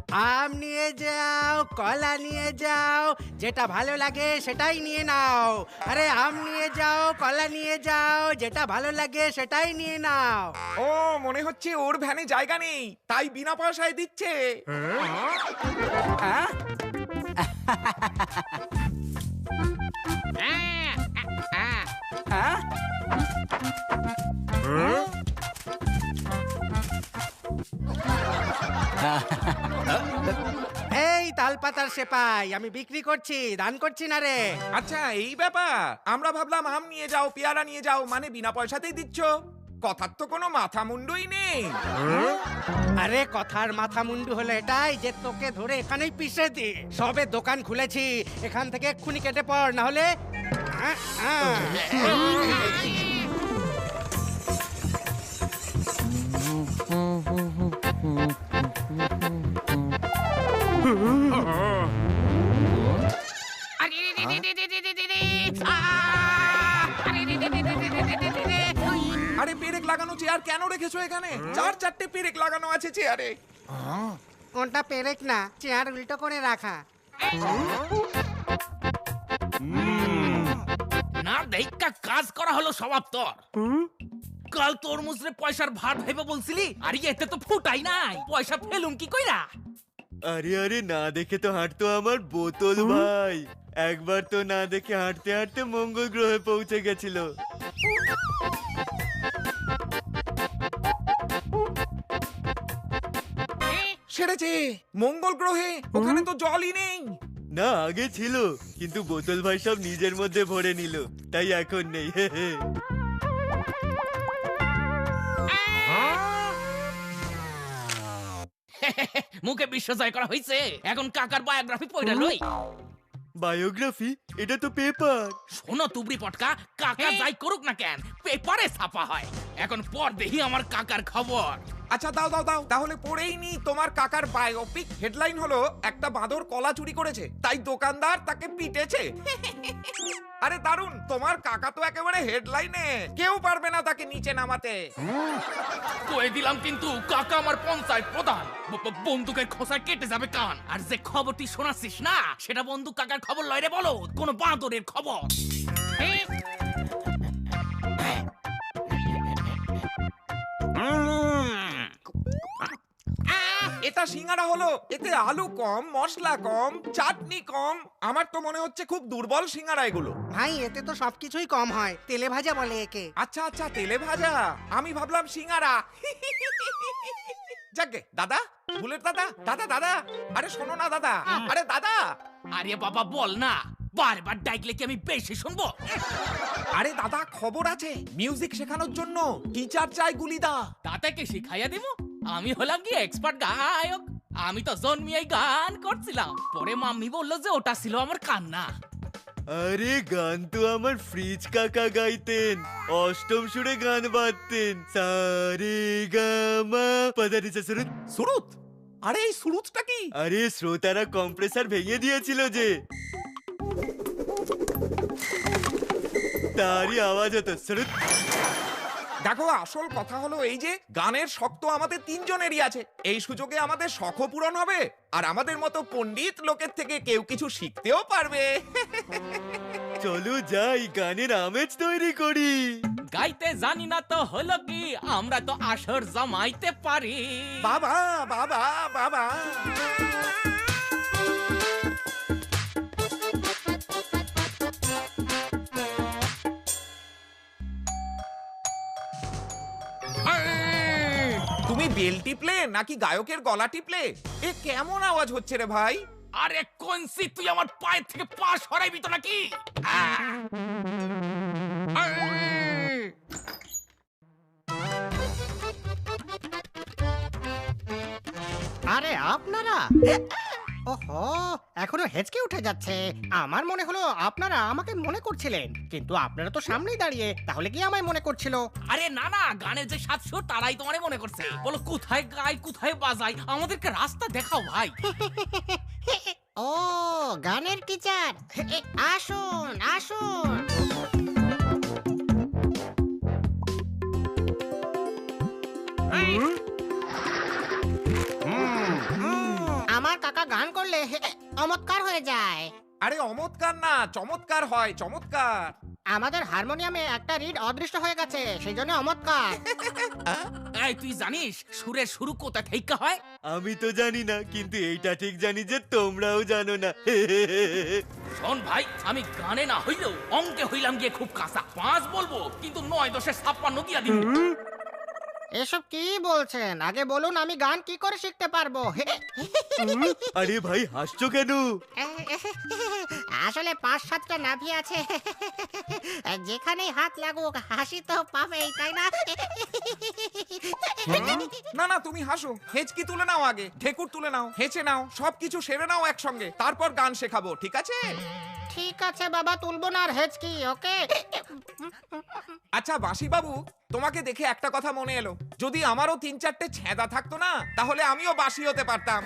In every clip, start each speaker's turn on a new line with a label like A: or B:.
A: আম নিয়ে যাও, কলা নিয়ে যাও, যেটা ভালো লাগে সেটাই নিয়ে নাও। আরে আম নিয়ে যাও, কলা নিয়ে যাও, যেটা ভালো লাগে সেটাই নিয়ে নাও।
B: ও মনে হচ্ছে ওর ভ্যানে জায়গা নেই, তাই বিনা পয়সায় দিচ্ছে।
C: হ্যাঁ? হ্যাঁ?
A: এই তালপাতার সেপাই, আমি বিক্রি করছি, দান করছি না রে।
B: আচ্ছা এই ব্যাপার, আমরা ভাবলাম আম নিয়ে যাও, পেয়ারা নিয়ে যাও, মানে বিনা পয়সাতেই দিচ্ছ। কথার তো কোনো মাথা মুন্ডুই নেই।
A: আরে কথার মাথা মুন্ডু হলো এটাই যে তোকে ধরে এখানেই পিষে দি। সবে দোকান খুলেছি, এখান থেকে এক্ষুনি কেটে পড়, না হলে
B: আরে পেরেক লাগানো চেয়ার কেন রেখেছো এখানে? চার চারটে পেরেক লাগানো আছে চেয়ারে।
A: কোনটা পেরেক না, চেয়ার উল্টো করে রাখা।
D: না দেখা কাজ করা হলো স্বভাব তোর। কাল তরমুজরে পয়সার ভার ভাইবা বলছিলি, আর এতে তো ফুটাই নাই, পয়সা ফেলুম কি কইরা?
E: আরে আরে না দেখে তো হাঁটতো আমার বোতল ভাই। একবার তো না দেখে হাঁটতে হাঁটতে মঙ্গল গ্রহে পৌঁছে গেছিল।
B: সেরেছে, মঙ্গল গ্রহে ওখানে তো জলই নেই।
E: না আগে ছিল, কিন্তু বোতল ভাই সব নিজের মধ্যে ভরে নিল, তাই এখন নেই। হে হে।
D: মুখে বিশ্ব জয় করা হয়েছে, এখন কাকার বায়োগ্রাফি পড়া লই।
E: বায়োগ্রাফি? এটা তো পেপার।
D: শোনো তুবড়ি পটকা, কাকা যাই করুক না কেন, পেপারে ছাপা হয়। এখন পর দেখি আমার কাকার খবর।
B: আচ্ছা দাও দাও দাও, তাহলে পড়েই নি তোমার কাকার বায়োপিক। হেডলাইন হলো একটা বাঁদর কলা চুরি করেছে, তাই দোকানদার তাকে পিটেছে। আরে দারুন, তোমার কাকা তো একেবারে হেডলাইনে, কেউ পারবে না তাকে নিচে নামাতে।
D: কয়ে দিলাম কিন্তু কাকা আমার পঞ্চায়েত প্রধান। বন্দুকের খোসায় কেটে যাবে কান। আর যে খবরটি শোনাচ্ছিস না, সেটা বন্দুক কাকার খবর লয় রে, বলো কোন বাঁদরের খবর।
B: এটা সিঙ্গারা হলো, এতে আলু কম, মশলা কম, চাটনি কম। আমার তো মনে হচ্ছে খুব দুর্বল সিঙ্গারা এগুলো।
A: ভাই এতে তো সবকিছুই কম হয়, তেলে ভাজা বলে একে।
B: আচ্ছা আচ্ছা, তেলে ভাজা, আমি ভাবলাম সিঙ্গারা। যাকে দাদা, বুলেট দাদা, দাদা দাদা, আরে শোনো না দাদা, আরে দাদা।
D: আরে বাবা বল না, বারবার ডাকলে কি আমি বেশি শুনবো?
B: আরে দাদা খবর আছে, মিউজিক শেখানোর জন্য টিচার চাই গুলিদা।
D: তাতে কি শিখাইয়া দিব? আমি হলাম কি এক্সপার্ট গায়ক? আমি তো জন্মিয়েই গান করছিলাম, পরে মাম্মি বললো যে ওটা ছিল আমার কান্না।
E: আরে গান তো আমার ফ্রিজ কাকা গাইতেন, অষ্টম সুরে গান বাজতেন। সারে গামা পাদানি সা সুরুত।
B: সুরুত? আরে এই সুরুতটা কি?
E: আরে শ্রোতারা কম্প্রেসার ভেঙে দিয়েছিল যে, তারই আওয়াজ হতো সুরুত।
B: দেখো আসল কথা হলো এই যে গানের শখ তো আমাদের তিনজনেরই আছে। এই সুযোগে আমাদের শখও পূরণ হবে, আর আমাদের মতো পণ্ডিত লোকের থেকে কেউ কিছু শিখতেও পারবে।
E: চলো যাই, গানের আমেজ তৈরি করি।
D: গাইতে জানি না তো হলো কি, আমরা তো আসর জমাইতে পারি।
B: বাবা বাবা বাবা। তুমি বেল টিপলে নাকি গায়কের গলা টিপলে? এ কেমন আওয়াজ হচ্ছে রে ভাই?
D: আরে কনসি, তুই আমার পায়ের থেকে পা সরাইবি তো নাকি?
A: আরে আপনারা, ওহো, এখনো হেঁচকে উঠে যাচ্ছে। আমার মনে হলো আপনারা আমাকে মনে করছিলেন, কিন্তু আপনারা তো সামনেই দাঁড়িয়ে, তাহলে কি আমায় মনে করছিল?
D: আরে না না, গানের যে সাত সুর তারাই তোমারে মনে করছে। বলো কোথায় গাই কোথায় বাজাই, আমাদেরকে রাস্তা দেখাও ভাই।
F: ও গানের টিচার, আসুন আসুন। কাকা গান করলে চমৎকার হয়ে যায়।
B: আরে অমৎকার না, চমৎকার হয়, চমৎকার।
F: আমাদের হারমোনিয়ামে একটা রিড অদৃশ্য হয়ে গেছে, সেই জন্য চমৎকার।
D: এই তুই জানিস সুরের শুরু কোথা থেকে হয়?
E: আমি তো জানি না, কিন্তু এইটা ঠিক জানি যে তোমরাও জানো না।
D: শোন ভাই, আমি গানে না হইলেও অঙ্কে হইলাম গিয়ে খুব কাঁচা। 5 বলবো কিন্তু 9×56 দিয়া দিব।
F: এসব কি বলছেন? আগে বলুন আমি গান কি করে শিখতে পারবো।
E: আরে ভাই, হাসছো কেন?
F: আসলে 5-7টা নাভি আছে, যেখানেই হাত লাগুক হাসি তো পাবেই, তাই না?
B: না না, তুমি হাসো, হেঁচকি তুলে নাও, আগে ঠেকুর তুলে নাও, হেঁচে নাও, সবকিছু সেরে নাও একসঙ্গে, তারপর গান শেখাবো, ঠিক আছে?
F: ঠিক আছে বাবা, তুলবো না আর হেঁচকি, ওকে?
B: আচ্ছা বাসি বাবু, তোমাকে দেখে একটা কথা মনে এলো, যদি আমারও 3-4টে ছেঁদা থাকতো না, তাহলে আমিও বাসি হতে পারতাম।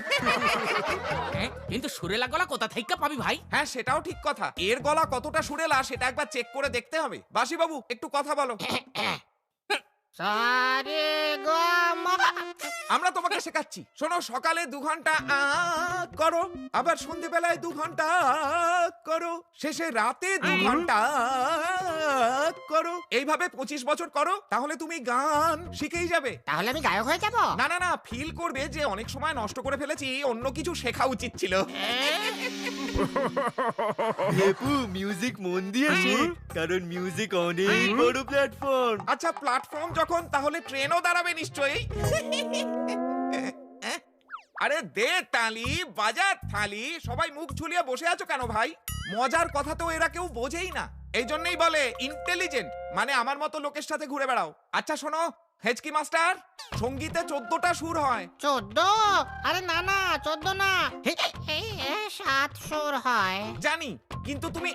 D: হ্যাঁ, কিন্তু সুরেলা গলা কোথা থেকে পাবি ভাই?
B: হ্যাঁ, সেটাও ঠিক কথা। এর গলা কতটা সুরেলা সেটা একবার চেক করে দেখতে হবে। বাসি বাবু, একটু কথা বলো।
F: সারে গা মা।
B: আমরা তোমাকে শেখাচ্ছি, শোনো। সকালে 2 ঘন্টা করো, আবার সন্ধ্যেবেলায় 2 ঘন্টা করো, শেষে রাতে 2 ঘন্টা করো। এইভাবে 25 বছর করো, তাহলে তুমি গান শিখেই যাবে।
F: তাহলে আমি গায়ক হয়ে যাব?
B: না না না, ফিল করবে যে অনেক সময় নষ্ট করে ফেলেছি, অন্য কিছু শেখা উচিত ছিল।
E: হেপু, মিউজিক মন দিয়ে শেখ, কারণ মিউজিক অনেক বড় প্ল্যাটফর্ম।
B: আচ্ছা, প্ল্যাটফর্ম যখন, তাহলে ট্রেনও দাঁড়াবে নিশ্চয়ই। আরে দে তালি, বাজার থালি। সবাই মুখ ঝুলিয়ে বসে আছো কেন ভাই? মজার কথা তো এরা কেউ বোঝেই না, এই জন্যই বলে ইন্টেলিজেন্ট, মানে আমার মতো লোকের সাথে ঘুরে বেড়াও। আচ্ছা শোনো হেচকি মাস্টার, সঙ্গীতে 14টা সুর হয়।
F: 14? আরে না না, 14 না, 7 সুর হয়।
B: জানি, কিন্তু তুমি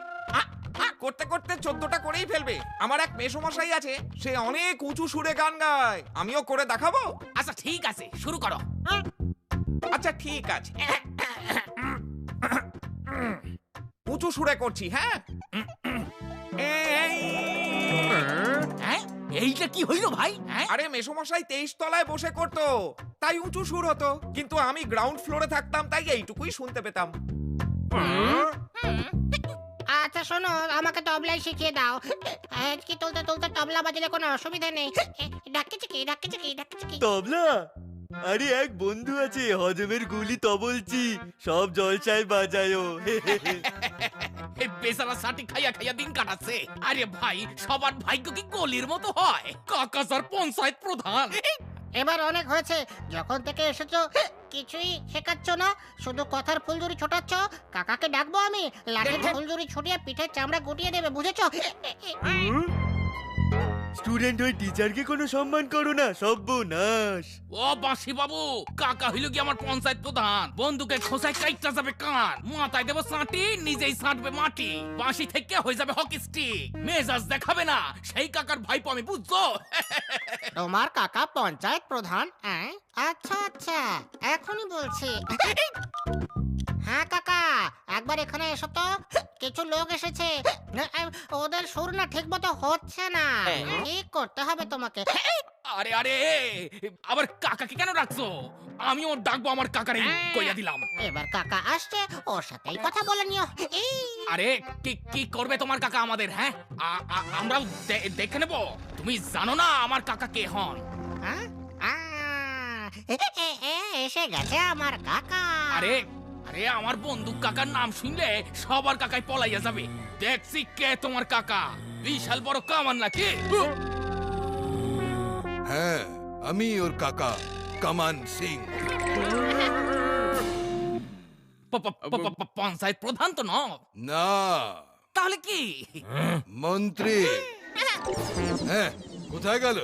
B: করতে করতে 14টা করেই ফেলবে। আমার এক মেসমশাই আছে, সে অনেক উঁচু সুরে গান গায়, আমিও করে দেখাবো।
D: আচ্ছা ঠিক আছে, শুরু করো।
B: আচ্ছা ঠিক আছে, উঁচু সুরে করছি, হ্যাঁ?
D: হ্যাঁ, এইটা কি হইলো ভাই? হ্যাঁ,
B: আরে মেসমশাই 23 তলায় বসে করতো, তাই উঁচু সুর হতো, কিন্তু আমি গ্রাউন্ড ফ্লোরে থাকতাম, তাই এইটুকুই শুনতে পেতাম।
F: আচ্ছা শোনো, আমাকে তবলাই শিখিয়ে দাও। কি তুলতে তুলতে তবলা বাজালে কোনো অসুবিধা নেই। ডাকছে কি?
E: তবলা? আরে এক বন্ধু আছে, হজমের গুলি তবলছি, সব জলসায় বাজায়ও।
D: এই বেচারা সাটি খাইয়া খাইয়া দিন কাটাচ্ছে। আরে ভাই, সবার ভাগ্য কি গলির মতো হয়? কাকা স্যার পঞ্চায়েত প্রধান।
F: এবার অনেক হয়েছে, যখন থেকে এসেছো কিছুই শেখাচ্ছ না, শুধু কথার ফুলঝুরি ছোটাচ্ছ। কাকাকে ডাকবো আমি, লাঠির ফুলঝুরি ছুটিয়ে পিঠের চামড়া গুটিয়ে দেবে, বুঝেছো?
E: স্টুডেন্ট হয়ে টিচারকে কোনো সম্মান করো না, সর্বনাশ।
D: ও বাসি বাবু, কাকা হইল কি আমার পঞ্চায়েত প্রধান? বন্দুকের খোসায় কাইটা যাবে কান, মাথায় দেবো সাঁটি, নিজেই সাঁটবে মাটি, বাঁশি থেকে হয়ে যাবে হকি স্টিক। মেজাজ দেখাবে না, সেই কাকার ভাইপো আমি, বুঝছো?
F: তোমার কাকা পঞ্চায়েত প্রধান? আচ্ছা আচ্ছা, এখনই বলছি। হ্যাঁ কাকা, একবার এখানে এসো তো, কিছু লোক এসেছে। ওদের সুর না ঠিক মতো হচ্ছে না, ঠিক করতে হবে তোমাকে।
D: আরে আরে, আবার কাকাকে কেন রাখছো? আমিও ডাকবো আমার কাকারে, কইয়া দিলাম।
F: এবার কাকা আসছে, ওর সাথেই কথা বলে নিও।
D: আরে কি কি করবে তোমার কাকা আমাদের? হ্যাঁ, আমরাও দেখে নেব। তুমি জানো না আমার কাকা কে হন?
F: এসে গেছে আমার কাকা।
D: আরে আরে, আমার বন্দুক কাকার নাম শুনলে সবার কাকাই পলাইয়া যাবে। দেখছি কে তোমার কাকা, বিশাল বড় কামান নাকি?
G: হ্যাঁ, আমি ওর কাকা কামান সিং।
D: পঞ্চায়েত প্রধান তো নও?
G: না,
D: তাহলে কি?
G: মন্ত্রী। হ্যাঁ, কোথায় গেল?